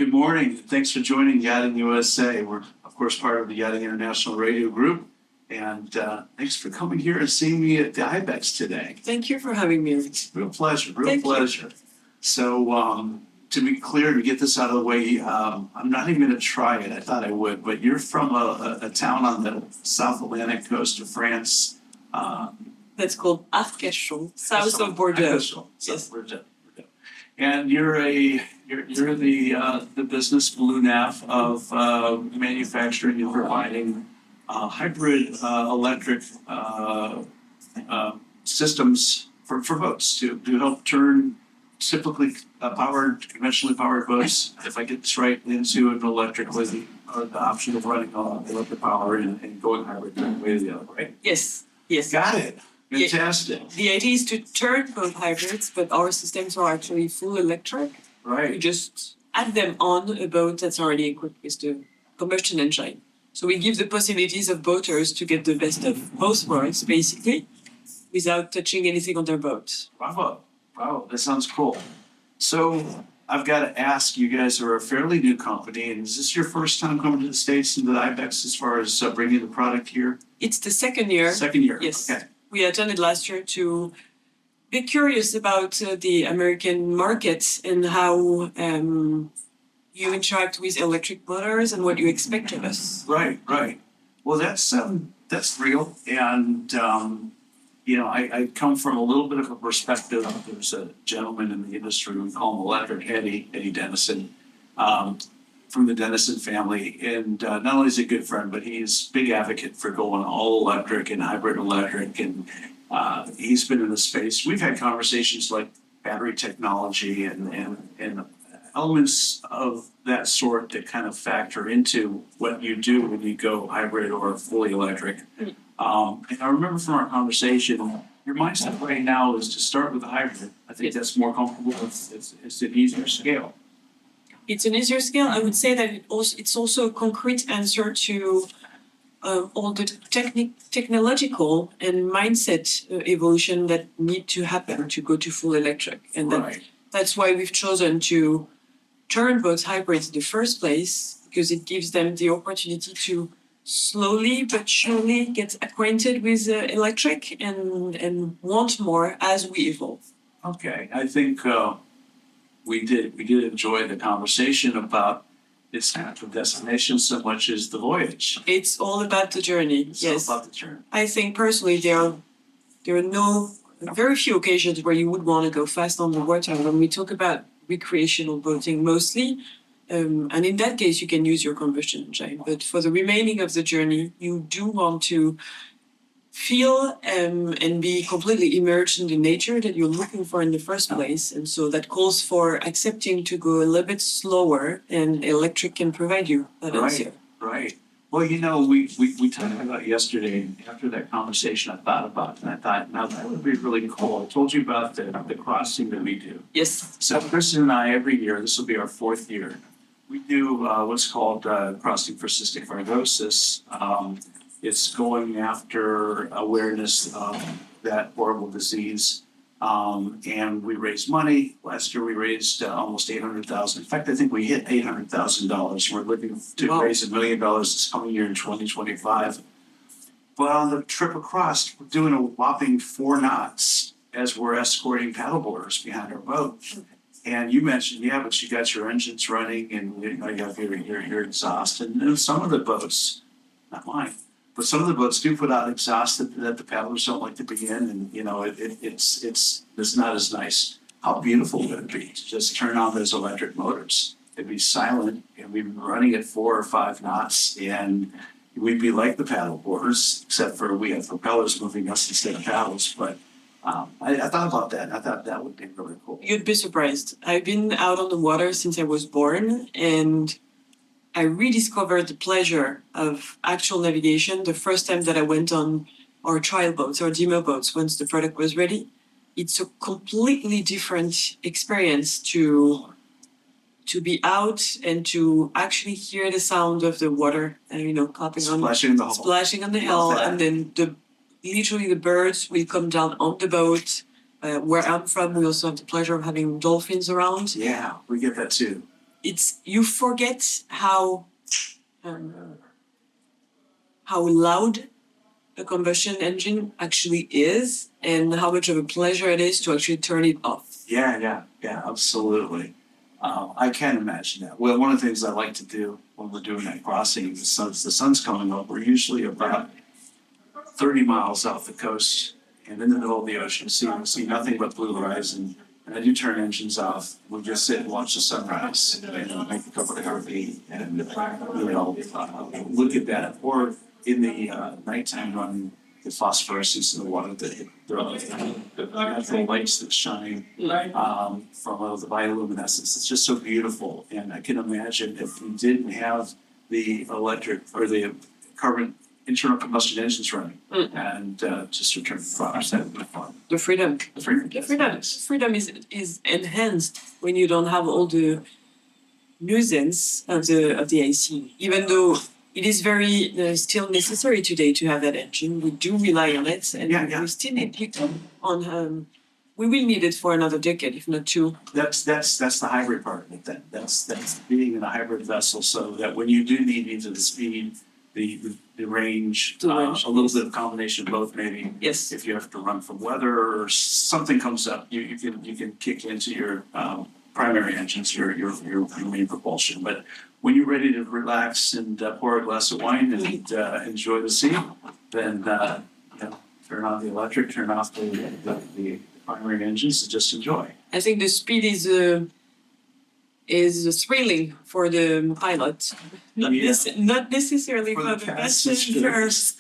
Good morning. Thanks for joining Yachting USA. We're, of course, part of the Yachting International Radio Group. And thanks for coming here and seeing me at the IBEX today. Thank you for having me. Real pleasure, real pleasure. So to be clear, to get this out of the way, I'm not even going to try it. I thought I would, but you're from a town on the South Atlantic coast of France. That's called Arcachon, south of Bordeaux. Arcachon, yes. Bordeaux. And you're the business BlueNav of manufacturing and providing hybrid electric systems for boats to help turn typically conventionally powered boats, if I get this right, into an electric with the option of running on electric power and going hybrid one way or the other, right? Yes. Got it. Fantastic. The idea is to turn both hybrids, but our systems are actually full electric. Right. We just add them on a boat that's already equipped with the combustion engine. So we give the possibilities of boaters to get the best of both worlds, basically, without touching anything on their boat. Bravo. That sounds cool. So I've got to ask, you guys are a fairly new company, and is this your first time coming to the States into the IBEX as far as bringing the product here? It's the second year. Second year. Yes. Okay. We attended last year to be curious about the American market and how you interact with electric motors and what you expect of us. Right. Well, that's real, and I come from a little bit of a perspective. There's a gentleman in the industry, we call him Electric Eddie Dennison, from the Dennison family, and not only is he a good friend, but he's a big advocate for going all electric and hybrid electric, and he's been in the space. We've had conversations like battery technology and elements of that sort that kind of factor into what you do when you go hybrid or fully electric. And I remember from our conversation, your mindset right now is to start with a hybrid. I think that's more comfortable. It's an easier scale. It's an easier scale. I would say that it's also a concrete answer to all the technological and mindset evolution that need to happen to go to full electric. And that's why we've chosen to turn both hybrids in the first place, because it gives them the opportunity to slowly but surely get acquainted with electric and want more as we evolve. Okay, I think we did enjoy the conversation about it's not the destination so much as the voyage. It's all about the journey. It's all about the journey. I think personally there are very few occasions where you would want to go fast on the water. When we talk about recreational boating mostly, and in that case you can use your combustion engine. But for the remaining of the journey, you do want to feel and be completely immersed in the nature that you're looking for in the first place. And so that calls for accepting to go a little bit slower, and electric can provide you that answer. Right. Well, we talked about yesterday, and after that conversation I thought about it, and I thought, now that would be really cool. I told you about the crossing that we do. Yes. So Kristen and I, every year, this will be our fourth year, we do what's called crossing for cystic fibrosis. It's going after awareness of that horrible disease. And we raise money. Last year we raised almost $800,000. In fact, I think we hit $800,000. We're looking to raise $1 million this coming year in 2025. But on the trip across, we're doing a whopping 4 knots as we're escorting paddleboarders behind our boat. And you mentioned, but you got your engines running and you have your exhaust. And some of the boats, not mine, but some of the boats do put out exhaust that the paddlers don't like to be in, and it's not as nice. How beautiful would it be to just turn on those electric motors? It'd be silent, and we'd be running at 4 or 5 knots, and we'd be like the paddleboarders, except for we have propellers moving us instead of paddles. But I thought about that, and I thought that would be really cool. You'd be surprised. I've been out on the water since I was born, and I rediscovered the pleasure of actual navigation the first time that I went on our trial boats, our demo boats, once the product was ready. It's a completely different experience to be out and to actually hear the sound of the water, splashing on the hull, and then literally the birds will come down on the boat. Where I'm from, we also have the pleasure of having dolphins around. Yeah, we get that too. you forget um, how loud a combustion engine actually is and how much of a pleasure it is to actually turn it off. Yeah, absolutely. I can't imagine that. Well, one of the things I like to do when we're doing that crossing, the sun's coming up, we're usually about 30 miles off the coast and in the middle of the ocean, so you can see nothing but blue horizon. And I do turn engines off. We just sit and watch the sunrise and make a cup of coffee and, look at that. Or in the nighttime run, the phosphorescence in the water, the natural lights that shine from the bioluminescence. It's just so beautiful. And I can imagine if we didn't have the electric or the carbon internal combustion engines running and just return to farms, that would be fun. The freedom. Freedom is enhanced when you don't have all the nuisance of the AC. Even though it is very still necessary today to have that engine, we do rely on it, and we still need it on. We will need it for another decade, if not two. That's the hybrid part of it. That's being in a hybrid vessel, so that when you do need either the speed, the range, a little bit of combination of both, maybe. Yes. If you have to run from weather or something comes up, you can kick into your primary engines, your main propulsion. But when you're ready to relax and pour a glass of wine and enjoy the sea, then turn on the electric, turn off the primary engines, and just enjoy. I think the speed is thrilling for the pilot, not necessarily for the passengers.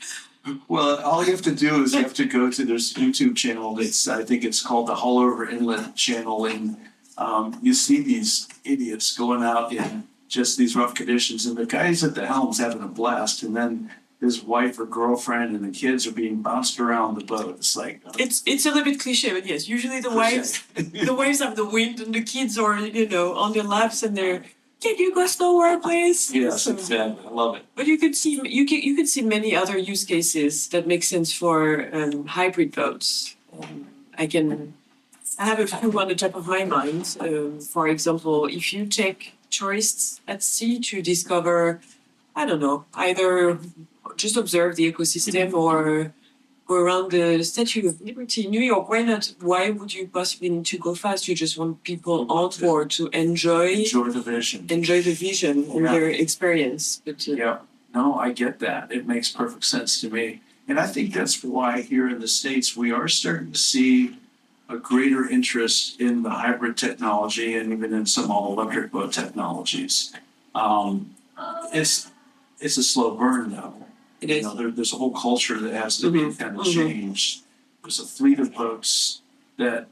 Well, all you have to do is you have to go to this YouTube channel. I think it's called the Hullover Inlet channel, and you see these idiots going out in just these rough conditions, and the guys at the helm's having a blast, and then his wife or girlfriend and the kids are being bounced around the boat. It's like it's a little bit cliche, but yes, usually the wives have the wind and the kids are on their laps and they're, can you go slower, please? Yes, exactly. I love it. But you could see many other use cases that make sense for hybrid boats. I have a few on the top of my mind. For example, if you take tourists at sea to discover, I don't know, either just observe the ecosystem or go around the Statue of Liberty in New York. Why not? Why would you possibly need to go fast? You just want people on board to enjoy the vision. Enjoy the vision and their experience. But, no, I get that. It makes perfect sense to me. And I think that's why here in the States, we are starting to see a greater interest in the hybrid technology and even in some all-electric boat technologies. It's a slow burn, though. It is. There's a whole culture that has to be kind of changed. There's a fleet of boats that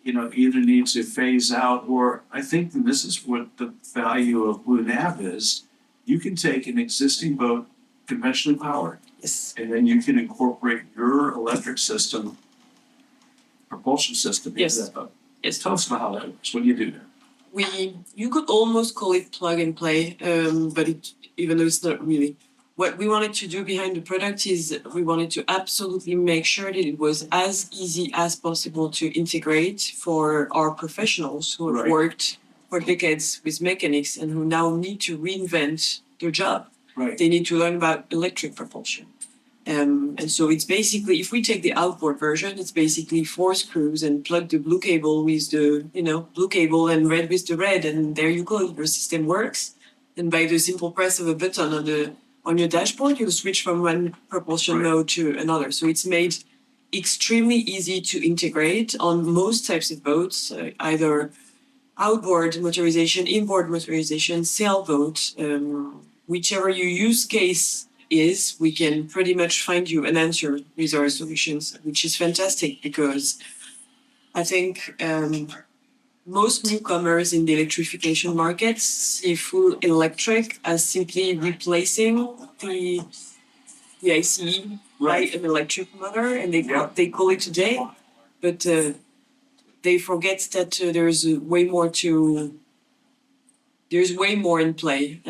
either need to phase out, or I think this is what the value of BlueNav is. You can take an existing boat, conventionally powered, and then you can incorporate your electric system, propulsion system into that boat. Yes. Tell us about how that works. What do you do there? You could almost call it plug and play, but even though it's not really. What we wanted to do behind the product is we wanted to absolutely make sure that it was as easy as possible to integrate for our professionals who have worked for decades with mechanics and who now need to reinvent their job. Right. They need to learn about electric propulsion. And so it's basically, if we take the outboard version, it's basically 4 screws and plug the blue cable with the, blue cable and red with the red, and there you go, your system works. And by the simple press of a button on your dashboard, you switch from one propulsion mode to another. So it's made extremely easy to integrate on most types of boats, either outboard motorization, inboard motorization, sailboat, whichever your use case is, we can pretty much find you an answer with our solutions, which is fantastic because I think most newcomers in the electrification markets see full electric as simply replacing the ICE by an electric motor, and they call it today, but they forget that there's way more in play.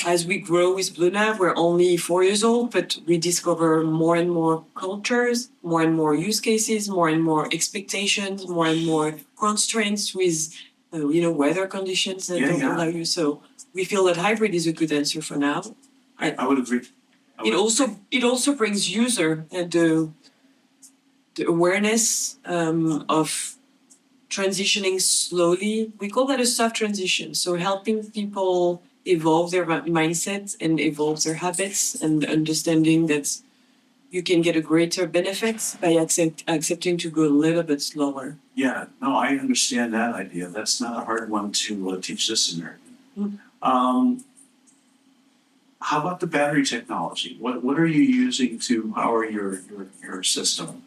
As we grow with BlueNav, we're only 4 years old, but we discover more and more cultures, more and more use cases, more and more expectations, more and more constraints with weather conditions that Yeah, don't yeah. allow you. So we feel that hybrid is a good answer for now. I would agree. It also brings user and the awareness of transitioning slowly. We call that a soft transition. So helping people evolve their mindset and evolve their habits, and understanding that you can get a greater benefit by accepting to go a little bit slower. Yeah, no, I understand that idea. That's not a hard one to teach listener. Mm. How about the battery technology? What are you using to power your system?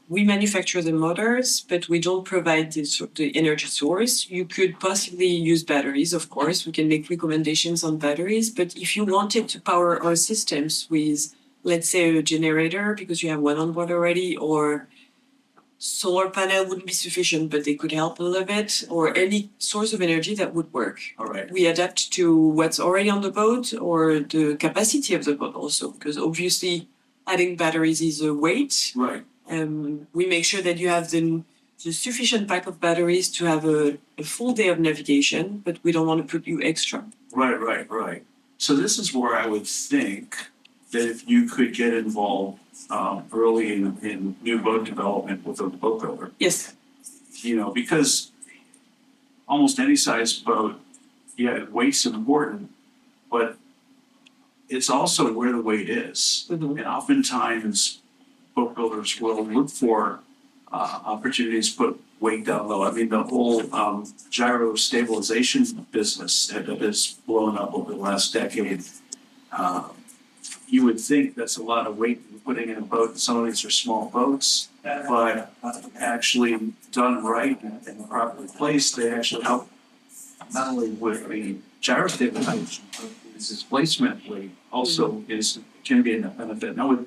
We manufacture the motors, but we don't provide the energy source. You could possibly use batteries, of course. We can make recommendations on batteries, but if you wanted to power our systems with, let's say, a generator, because you have one on board already, or solar panel wouldn't be sufficient, but they could help a little bit, or any source of energy that would work. All right. We adapt to what's already on the boat or the capacity of the boat also, because obviously adding batteries is a weight. Right. We make sure that you have the sufficient pack of batteries to have a full day of navigation, but we don't want to put you extra. Right. So this is where I would think that if you could get involved early in new boat development with a boat builder. Yes. Because almost any size boat, yeah, weight's important, but it's also where the weight is. Mm-hmm. And oftentimes, boat builders will look for opportunities to put weight down low. I mean, the whole gyro stabilization business that has blown up over the last decade. You would think that's a lot of weight you're putting in a boat. Some of these are small boats, but actually done right and properly placed, they actually help not only with the gyro stabilization, but the displacement weight also can be a benefit. Now,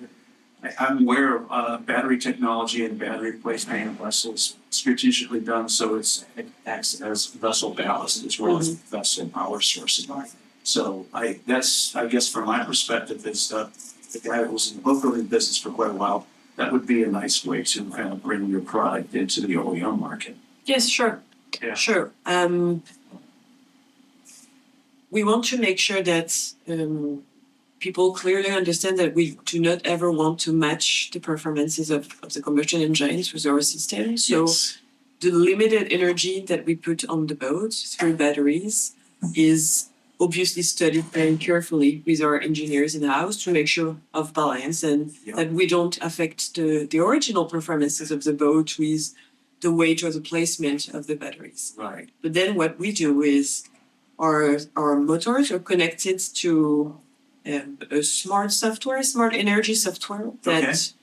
I'm aware of battery technology and battery placement in vessels strategically done so it acts as vessel ballast as well as vessel power source. So I guess from my perspective, is the guy who was in the boat building business for quite a while, that would be a nice way to kind of bring your product into the OEM market. Yes, sure. Yeah. Sure. We want to make sure that people clearly understand that we do not ever want to match the performances of the combustion engines with our system. So Yes. The limited energy that we put on the boat through batteries is obviously studied very carefully with our engineers in the house to make sure of balance and that we don't affect the original performances of the boat with the weight or the placement of the batteries. Right. But then what we do is our motors are connected to a smart energy software that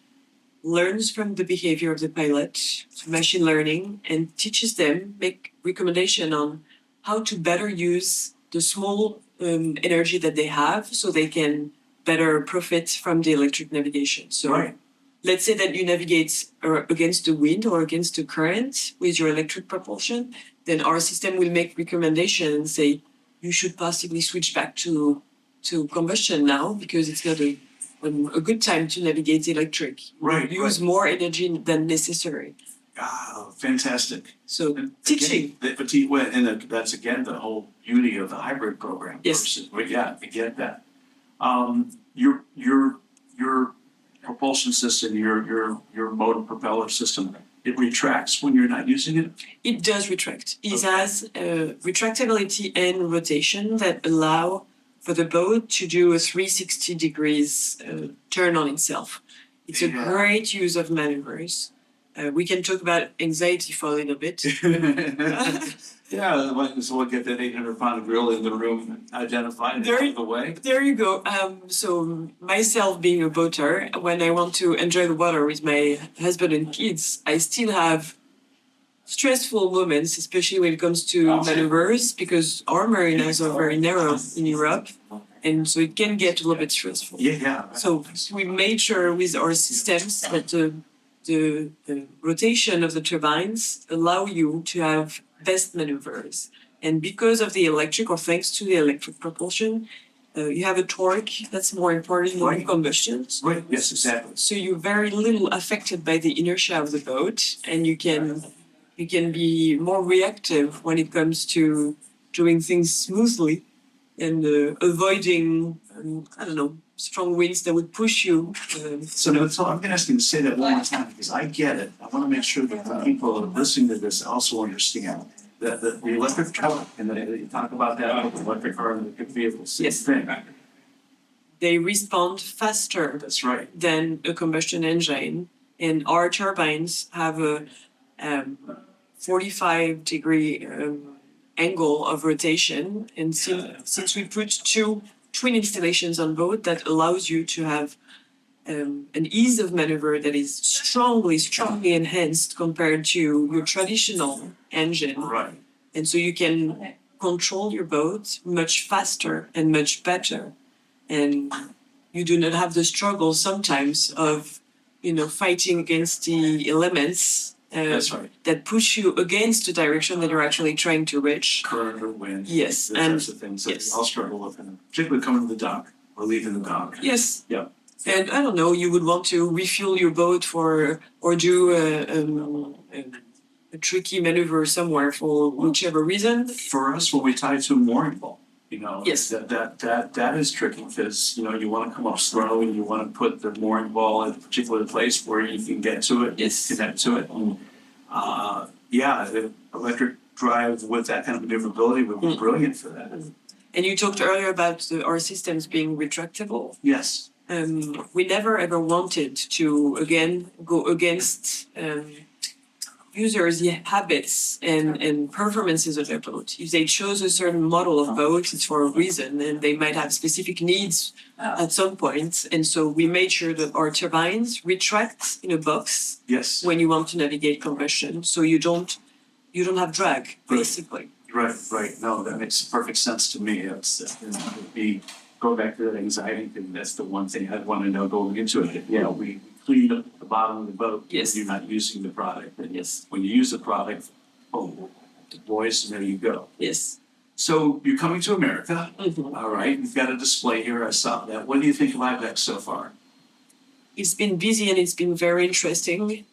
learns from the behavior of the pilot, machine learning, and teaches them, make recommendation on how to better use the small energy that they have so they can better profit from the electric navigation. So let's say that you navigate against the wind or against the current with your electric propulsion, then our system will make recommendation and say, you should possibly switch back to combustion now because it's not a good time to navigate electric. Use more energy than necessary. Ah, fantastic. So teaching. And that's again the whole beauty of the hybrid program. Yes. Yeah, I get that. Your propulsion system, your motor propeller system, it retracts when you're not using it? It does retract. It has retractability and rotation that allow for the boat to do a 360 degrees turn on itself. It's a great use of maneuvers. We can talk about anxiety for a little bit. Yeah, so we'll get that 800-pound grill in the room identified and out of the way. There you go. So myself being a boater, when I want to enjoy the water with my husband and kids, I still have stressful moments, especially when it comes to maneuvers, because our marinas are very narrow in Europe. And so it can get a little bit stressful. Yeah. So we made sure with our systems that the rotation of the turbines allow you to have best maneuvers. And because of the electric, or thanks to the electric propulsion, you have a torque that's more important than combustion. Right, yes, exactly. So you're very little affected by the inertia of the boat, and you can You can be more reactive when it comes to doing things smoothly and avoiding, I don't know, strong winds that would push you. So Mathilde, I'm going to ask you to say that one more time because I get it. I want to make sure that the people listening to this also understand that the electric truck, and that you talk about that with the electric car and electric vehicles, same Yes. thing. They respond faster That's right. than a combustion engine, and our turbines have a 45-degree angle of rotation. And since we put two twin installations on board, that allows you to have an ease of maneuver that is strongly enhanced compared to your traditional engine. Right. And so you can control your boat much faster and much better. And you do not have the struggle sometimes of, fighting against the elements That's right. that push you against the direction that you're actually trying to reach. Current or wind. Yes, Those and types of things that yes. we all struggle with, particularly coming to the dock or leaving the dock. Yes. Yeah. And I don't know, you would want to refuel your boat or do a tricky maneuver somewhere for whichever reason. For us, when we tie to a mooring pole, Yes. that is tricky because, you want to come up slow and you want to put the mooring ball in a particular place where you can get to it, Yes. connect to it. And, the electric drive with that kind of maneuverability would be brilliant for that. And you talked earlier about our systems being retractable. Yes. We never ever wanted to again go against users' habits and performances of their boat. If they chose a certain model of boat, it's for a reason, and they might have specific needs at some point. And so we made sure that our turbines retract in a box Yes. when you want to navigate combustion, so you don't have drag, basically. Right. No, that makes perfect sense to me. It's go back to that anxiety thing. That's the one thing I'd want to know going into it. Yeah, we clean up the bottom of the boat. Yes. You're not using the product. And Yes. when you use the product, boys, there you go. Yes. So you're coming to America. Mhm. All right. You've got a display here. I saw that. What do you think of IBEX so far? It's been busy and it's been very interesting.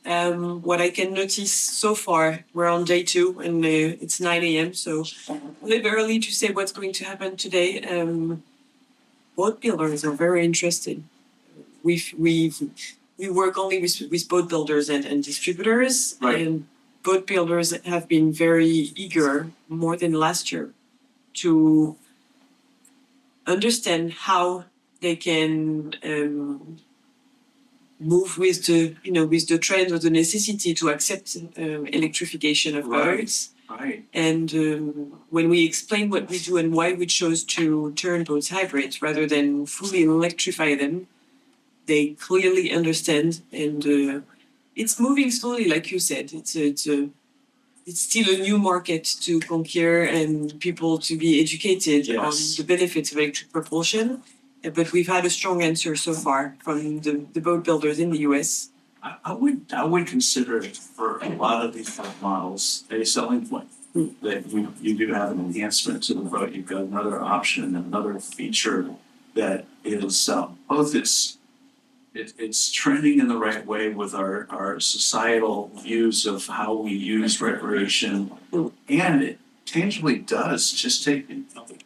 What I can notice so far, we're on day 2 and it's 9 a.m. So a little bit early to say what's going to happen today. Boat builders are very interested. We work only with boat builders and distributors, Right. and boat builders have been very eager, more than last year, to understand how they can move with the trend or the necessity to accept electrification of Right. boats. Right. And when we explain what we do and why we chose to turn boats hybrid rather than fully electrify them, they clearly understand. And it's moving slowly, like you said. It's still a new market to conquer and people to be educated Yes. on the benefits of electric propulsion. But we've had a strong answer so far from the boat builders in the US. I would consider it for a lot of these kind of models a selling point. That you do have an enhancement to the boat. You've got another option, another feature that is both it's trending in the right way with our societal views of how we use recreation, and it tangibly does just take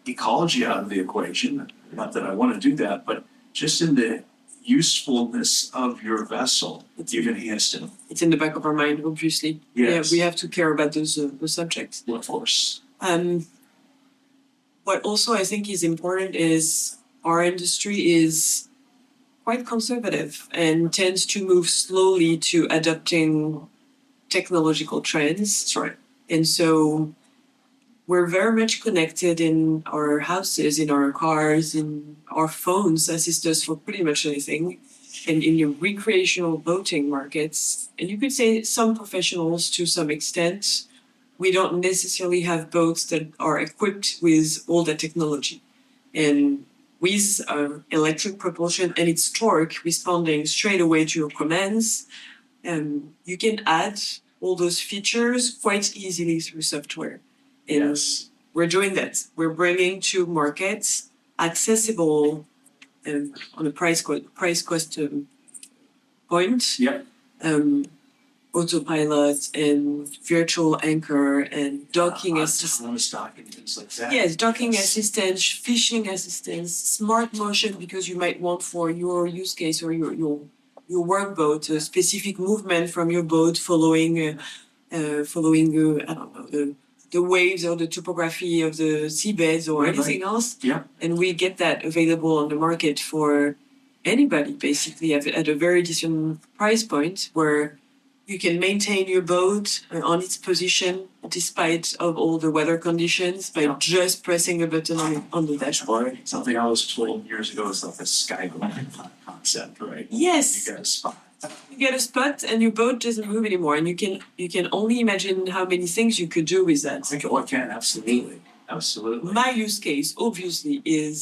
ecology out of the equation. Not that I want to do that, but just in the usefulness of your vessel, you've enhanced it. It's in the back of our mind, obviously. Yes. Yeah, we have to care about those subjects. Of course. What also I think is important is our industry is quite conservative and tends to move slowly to adopting technological trends. That's right. And so we're very much connected in our houses, in our cars, in our phones assist us for pretty much anything. And in your recreational boating markets, and you could say some professionals to some extent, we don't necessarily have boats that are equipped with all that technology. And with electric propulsion and its torque responding straight away to your commands, you can add all those features quite easily through software. And Yes. we're doing that. We're bringing to markets accessible on a price cost point. Yep. autopilot and virtual anchor and docking assistance. Autonomous docking, things like that. Yes, docking Yes. assistance, fishing assistance, smart motion because you might want for your use case or your workboat a specific movement from your boat following I don't know the waves or the topography of the seabeds or Right, anything else. Yeah. And we get that available on the market for anybody basically at a very decent price point where you can maintain your boat on its position despite of all the weather conditions by just pressing a button on the dashboard. Something I was told years ago is like a skyboat concept, right? Yes. You get a spot. You get a spot and your boat doesn't move anymore, and you can only imagine how many things you could do with that. Oh, I can, absolutely. Absolutely. My use case obviously is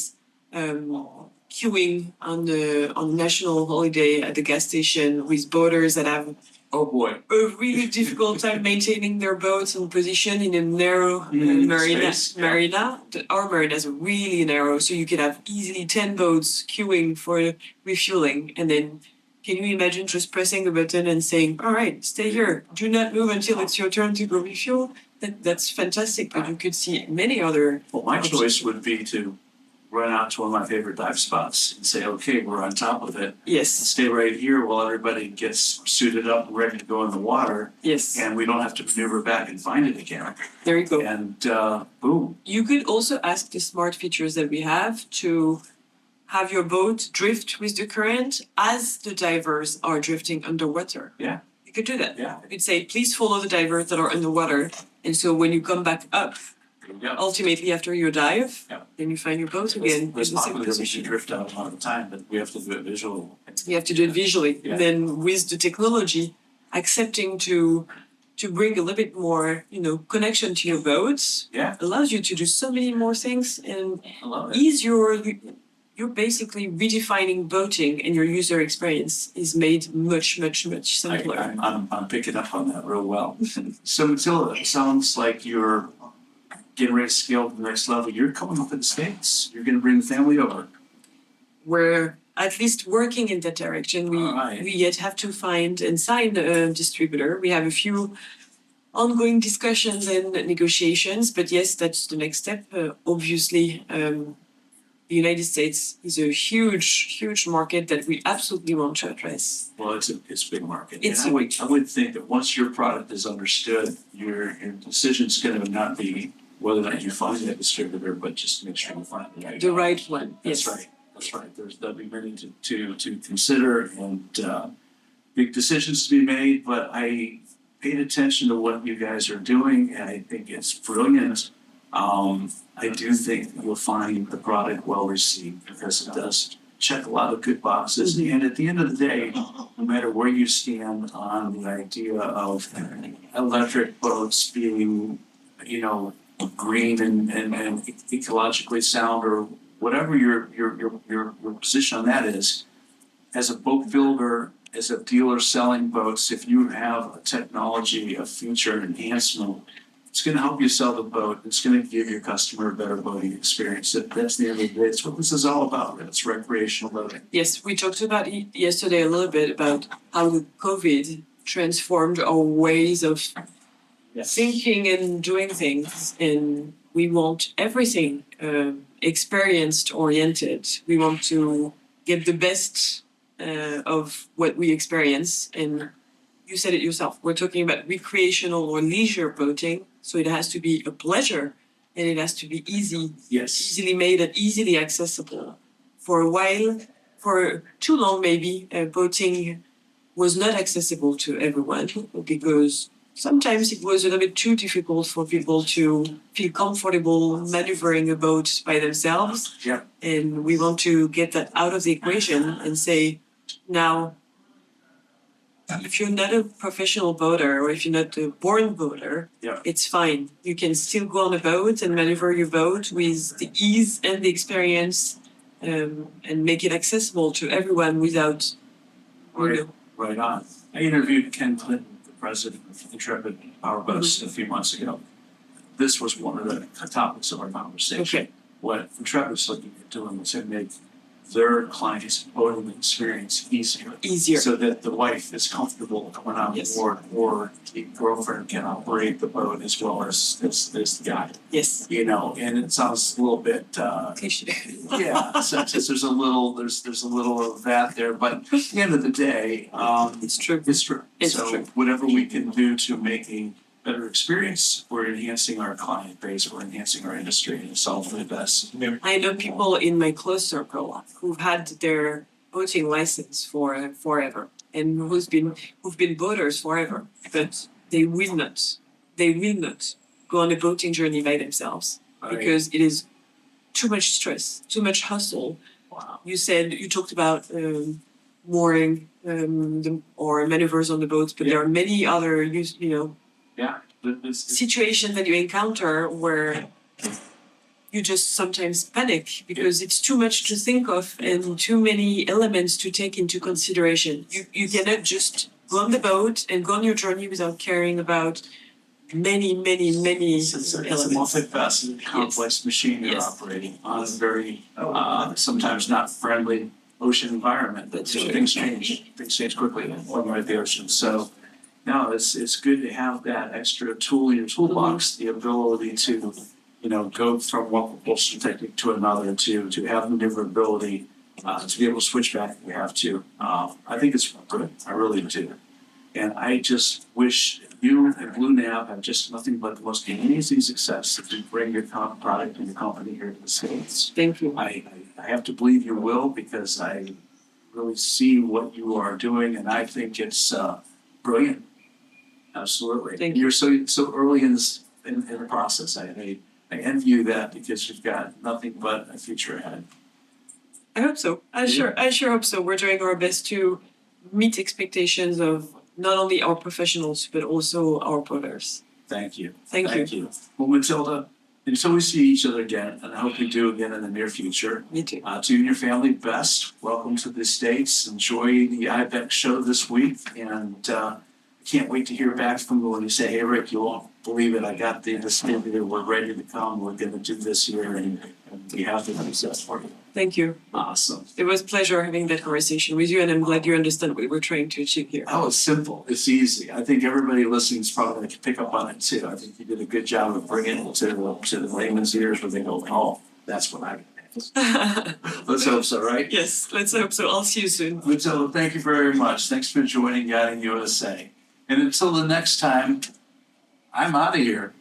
queuing on the national holiday at the gas station with boaters that have Oh boy. a really difficult time maintaining their boats in position in a narrow marina. Space, yeah. Our marinas are really narrow, so you can have easily 10 boats queuing for refueling. And then can you imagine just pressing a button and saying, all right, stay here, do not move until it's your turn to go refuel? That's fantastic, but you could see many other Well, my options. choice would be to run out to one of my favorite dive spots and say, okay, we're on top of it. Yes, Stay right here while everybody gets suited up and ready to go in the water, yes, and we don't have to maneuver back and find it again. there you go. And boom. You could also ask the smart features that we have to have your boat drift with the current as the divers are drifting underwater. Yeah. You could do that. Yeah. You could say, please follow the divers that are underwater. And so when you come back up, There you go. ultimately after your dive, Yeah. then you find your boat again in the There's same popular we position. should drift out a lot of the time, but we have to do it visually. You have to do it visually. Yeah. Then with the technology, accepting to bring a little bit more, connection to your boats Yeah, allows you to do so many more things and I love it. you're basically redefining boating, and your user experience is made much, much, much simpler. I'm picking up on that real well. So Mathilde, it sounds like you're getting ready to scale to the next level. You're coming up in the States. You're going to bring the family over. We're at least working in that direction. Alright. We yet have to find and sign a distributor. We have a few ongoing discussions and negotiations, but yes, that's the next step. Obviously, the United States is a huge, huge market that we absolutely want to address. Well, it's a big market. It's And I would think that once your product is understood, your decision's going to not be whether or not you find that distributor, but just to make sure you find the right The one. right one, That's yes. right. That's right. There'll be many to consider and big decisions to be made, but I paid attention to what you guys are doing, and I think it's brilliant. I do think you'll find the product well received because it does check a lot of good boxes. Mhm. And at the end of the day, no matter where you stand on the idea of electric boats being, green and ecologically sound, or whatever your position on that is, as a boat builder, as a dealer selling boats, if you have a technology, a feature, an enhancement, it's going to help you sell the boat. It's going to give your customer a better boating experience. That's the end of the day. It's what this is all about. It's recreational boating. Yes, we talked about it yesterday a little bit about how the COVID transformed our ways of thinking and doing things, and we want everything experienced oriented. We want to get the best of what we experience, and you said it yourself. We're talking about recreational or leisure boating, so it has to be a pleasure and it has to be Yes. easily made and easily accessible. For a while, for too long maybe, boating was not accessible to everyone because sometimes it was a little bit too difficult for people to feel comfortable maneuvering a boat by themselves. Yeah. And we want to get that out of the equation and say, now, if you're not a professional boater or if you're not a born boater, Yeah. it's fine. You can still go on a boat and maneuver your boat with the ease and the experience and make it accessible to everyone without, Right on. I interviewed Ken Clinton, the president of Intrepid Power Boats, a few months ago. This was one of the topics of our conversation. Okay. What Intrepid's looking at doing is to make their clients' boating experience Easier. so that the wife is comfortable coming on Yes. board, or the girlfriend can operate the boat as well as the guy. Yes. You know, and it sounds a little bit, Cliche. yeah, so there's a little of that there, but at the end of the day, It's true. it's true. It's So true. whatever we can do to make a better experience, we're enhancing our client base, we're enhancing our industry, and it's all for the best. I know people in my close circle who've had their boating license for forever and who've been boaters forever, but they will not go on a boating journey by themselves because it is too much stress, too much hustle. Wow. You talked about mooring or maneuvers on the boats, but there are many other Yeah. This, situations that you encounter where you just sometimes panic because it's too much to think of and too many elements to take into consideration. You cannot just go on the boat and go on your journey without caring about many it's a elements. multifaceted, complex machine you're Yes. operating on a very sometimes not friendly ocean environment. That's So true. things change quickly when we're at the ocean. So no, it's good to have that extra tool in your toolbox, the ability to, go from one propulsion technique to another, to have maneuverability, to be able to switch back if we have to. I think it's good. I really do. And I just wish you and BlueNav have just nothing but the most amazing success as you bring your product and your company here to the States. Thank you. I have to believe you will, because I really see what you are doing, and I think it's brilliant. Absolutely. Thank And you're so early in the process. I envy you that, because you've got nothing but a future ahead. I hope so. I sure hope so. We're doing our best to meet expectations of not only our professionals but also our boaters. Thank you. Thank you. Well, Mathilde, until we see each other again, and I hope we do again in the near future, Me too. to you and your family, best. Welcome to the States. Enjoy the IBEX show this week, and I can't wait to hear back from you when you say, "Hey, Rick, you won't believe it. I got the distributor. We're ready to come. We're going to do this here, and we have the success for you." Thank you. Awesome. It was a pleasure having that conversation with you, and I'm glad you understand what we're trying to achieve here. Oh, it's simple. It's easy. I think everybody listening is probably going to pick up on it too. I think you did a good job of bringing it to the layman's ears where they go, "Oh, that's what I." Let's hope so, right? Yes, let's hope so. I'll see you soon. Mathilde, thank you very much. Thanks for joining Yachting USA. And until the next time, I'm out of here.